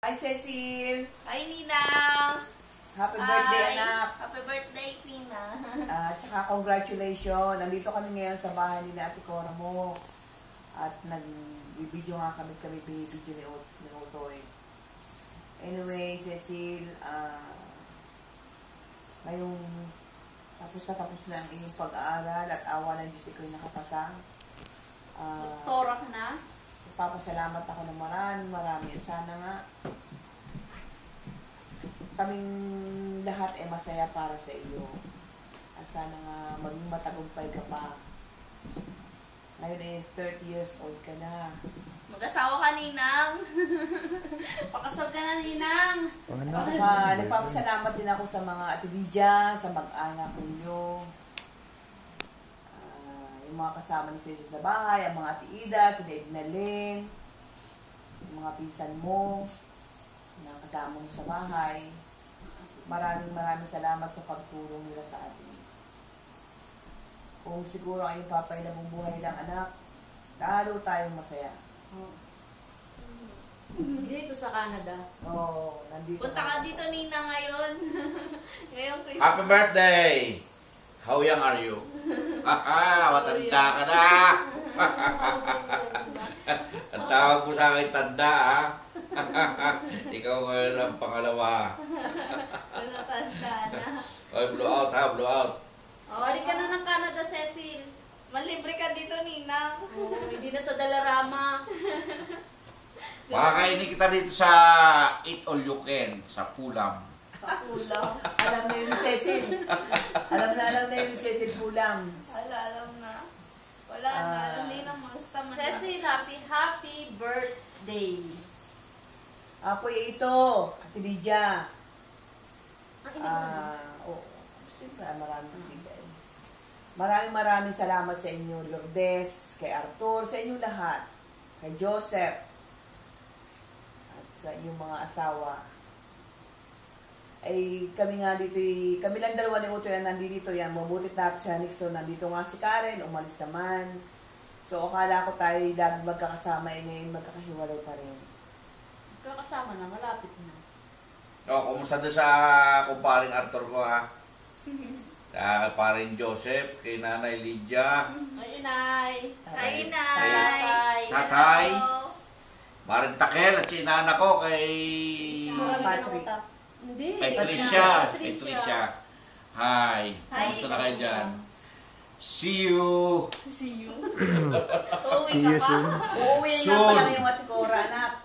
Hi, Cecil! Hi, Ninang! Happy birthday, anak! Happy birthday, Ninang! Tsaka congratulations! Nandito kami ngayon sa bahay ni Ate Cora mo. At nag-video nga kami video ni Otoy. Anyway, Cecil, ngayong tapos na ang iyong pag-aaral at awa ng Diyos iko'y nakapasa. Doktora ka na? Papasalamat ako ng marami. Sana nga kaming lahat ay masaya para sa iyo. At sana nga maging matagumpay ka pa. Ngayon ay 30 years old ka na. Mag-asawa ka, Ninang. Pakasal ka na, Ninang. Nagpapasalamat din ako sa mga Ate Lydia, sa mag-anak ninyo. Yung mga kasama ni Cecil sa bahay, ang mga Ate Ida, si Edna Lynn, yung mga pinsan mo, yung mga kasama mo sa bahay. Maraming salamat sa pagtulong nila sa atin. Kung siguro ang iyong papay na bumuhay lang, anak, lalo tayong masaya. Dito sa Canada. Oo, nandito. Punta ka dito, Nina, ngayon. Ngayong Christmas. Happy birthday! How young are you? Matanda ka na! Ang tawag mo sa akin, tanda, ha? Ikaw ngayon ang pangalawa. Natanda na. Oy, blow out, ha? Blow out. Balik ka na ng Canada, Cecil. Malibre ka dito, Ninang. Hindi na sa Dalarama. Makakainin kita dito sa Eat All You Can, sa Fulham. Kulang. Alam na yun ni Cecil. Alam na yun ni Cecil Pulang. Alam na. Wala na. Hindi na masta man. Cecil, happy birthday. Ako ito, Ate Lydia. Siyempre, maraming salamat sa inyo, Lourdes, kay Arthur, sa inyo lahat, kay Joseph, at sa inyong mga asawa. Ay kami nga dito, kami lang dalawa ni Utoy ang nandito yan, mabutit natin sa Nixon, nandito nga si Karen, umalis naman. So, akala ko tayo lagi magkakasama, ngayon magkakahiwalay pa rin. Magkakasama na, malapit na. Kumusta doon sa kumparing Arthur ko, ha? Sa kumparing Joseph, kay Nanay Lydia. Ay, Inay. Ay, Inay. Tatay. Tatay. Maring Takel, at si inana ko kay... Patrick. Hindi. Kay Tricia. Hi. Kamusta na kayo dyan? See you. See you. See you soon. Uuwi nga pala ngayong Ate Cora, anak.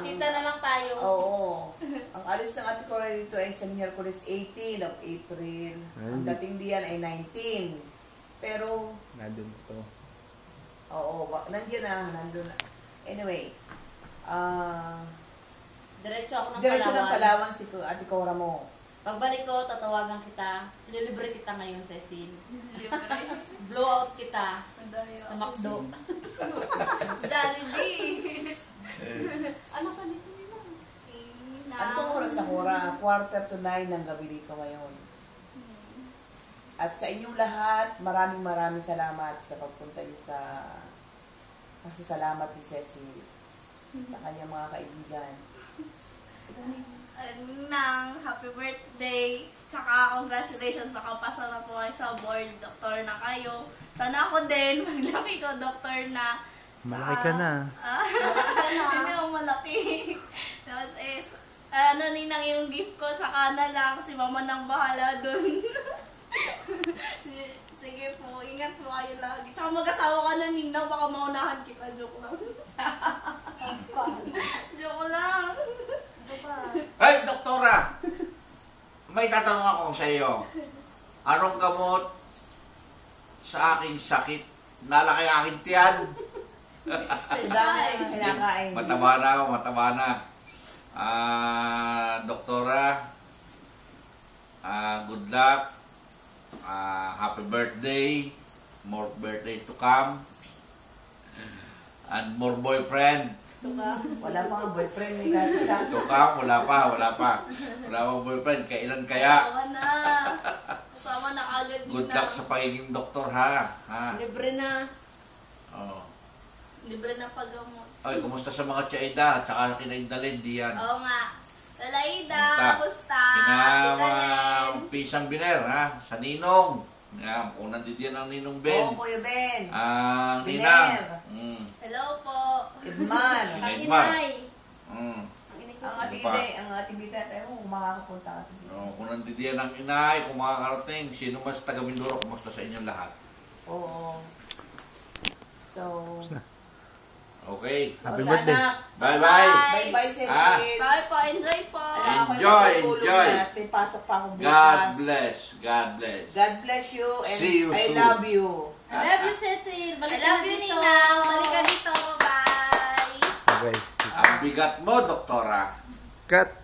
Kita na lang tayo. Oo. Ang alis ng Ate Cora dito ay sa Miyerkules 18 of April. Ang dating diyan ay 19. Pero... Nandun ito. Oo, nandun na. Anyway, Diretso ako ng diretso ng Palawan. Palawan si Ate Cora mo. Pagbalik ko, tatawagan kita. Ililibre kita ngayon, Cecil. Blow out kita. Sa McDo. Jollibee. Ano ka dito nila? Ano pong oras na Cora? 8:45 ng gabi dito ngayon. At sa inyong lahat, maraming salamat sa pagpunta niyo sa salamat ni Cecil sa kanyang mga kaibigan. Nang happy birthday. Tsaka congratulations, nakapasa na po kayo sa board. Doktor na kayo. Sana ako din, maglaki ko, doktor na. Malaki ka na. Hindi ako malaki. Tapos Ninang yung gift ko sa kana lang. Si mama nang bahala dun. Sige po, ingat po kayo lagi. Tsaka mag-asawa ka na, Ninang, baka maunahan kita. Joke lang. Joke lang. Ay, doktora! May tatanong ako sa iyo. Anong gamot sa aking sakit? Nalaki aking tiyan. Dami kinakain. Mataba na. Doktora, good luck. Happy birthday. More birthday to come. And more boyfriend. Wala pa nga boyfriend ni Katsa. To come, wala pa. Wala pa boyfriend. Kailan kaya? Kasama na agad. Good luck sa pagiging doktor, ha? Libre na. Oh. Libre na paggamot. Ay, kumusta sa mga Chaida at saka kinaigdalin, Diyan? Oo nga. Lalaida, Kumusta? kumusta? Kina Tita mga Len. pisang biner, ha? Sa Ninong. Yan, kung nandiyan ang Ninong Ben. Oo, Kuya Ben. Ang Biner. Ninang. Hello po. Edman. Si Ang Edmar. inay. Mm. Ang inay ko. Ang Ano ati pa? Ide, ang ati Bita, tayo mo, makakapunta ka. Kung nandiyan ang inay, kung makakarating, sino man sa taga Mindoro, kumusta sa inyong lahat? Oo. So, Okay. Happy o, birthday. sana, Bye-bye. bye-bye, Cecil. Bye po. Enjoy po. Alam ko, Enjoy, natutulog enjoy. na at may pasok pa akong bukas. God bless. God bless. God bless you and See you I soon. love you. I love you, Cecil. I love you, Ninang. Balik ka dito. Bye. Okay. Ang bigat mo, doktora. Cut.